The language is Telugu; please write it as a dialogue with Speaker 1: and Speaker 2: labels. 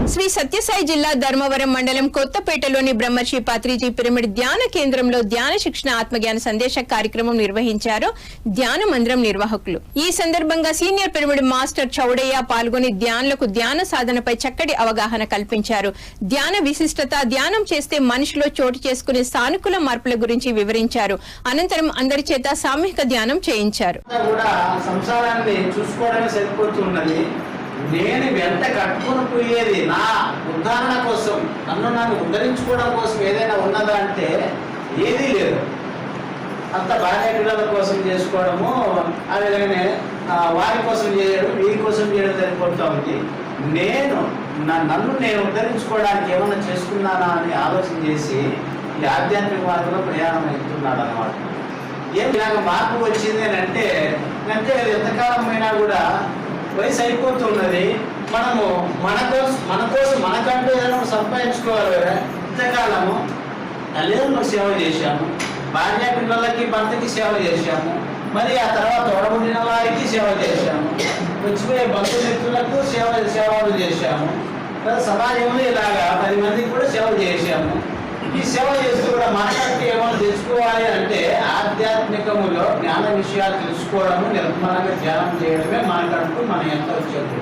Speaker 1: శ్రీ సత్యసాయి జిల్లా ధర్మవరం మండలం కొత్తపేటలోని బ్రహ్మర్షి పత్రిజీ పిరమిడ్ ధ్యాన కేంద్రంలో ధ్యాన శిక్షణ ఆత్మజ్ఞాన సందేశ కార్యక్రమం నిర్వహించారు ధ్యాన మందిరం నిర్వాహకులు. ఈ సందర్భంగా సీనియర్ పిరమిడ్ మాస్టర్ చౌడయ్య పాల్గొని ధ్యానులకు ధ్యాన సాధనపై చక్కటి అవగాహన కల్పించారు. ధ్యాన విశిష్టత, ధ్యానం చేస్తే మనిషిలో చోటు చేసుకునే సానుకూల మార్పుల గురించి వివరించారు. అనంతరం అందరి చేత సామూహిక ధ్యానం చేయించారు.
Speaker 2: నేను వెంట కట్టుకుని పోయేది నా ఉదాహరణ కోసం, నన్ను ఉద్ధరించుకోవడం కోసం ఏదైనా ఉన్నదా అంటే ఏదీ లేదు. అంత భార్య పిల్లల కోసం చేసుకోవడము, అలాగనే వారి కోసం చేయడం, వీరి కోసం చేయడం సరిపోతూ ఉంది. నన్ను నేను ఉద్ధరించుకోవడానికి ఏమన్నా చేసుకున్నానా అని ఆలోచన చేసి ఈ ఆధ్యాత్మిక మార్గంలో ప్రయాణం అవుతున్నాడు అన్నమాట. ఇలాగ మార్పు వచ్చింది అని అంటే ఎంతకాలం అయినా కూడా వయసు అయిపోతున్నది. మనము మన కోసం మనకంటూ ఏదైనా సంపాదించుకోవాలి కదా. ఇంతకాలము తల్లిదండ్రులకు సేవ చేశాము, భార్య పిల్లలకి భర్తకి సేవ చేశాము, మరి ఆ తర్వాత తోడబుట్టిన వారికి సేవ చేశాము, వచ్చిపోయే బంధుమిత్రులకు సేవలు చేశాము, సమాజంలో ఇలాగా 10 మందికి కూడా సేవ చేశాము. ఈ సేవ చేస్తూ కూడా మనకంటే ఏమైనా తెచ్చుకోవాలి అంటే ఆధ్యాత్మికములో జ్ఞాన విషయాలు తెలుసుకోవడము, నిర్మలంగా ధ్యానం చేయడమే మనకంటూ మన ఎంత వచ్చేది.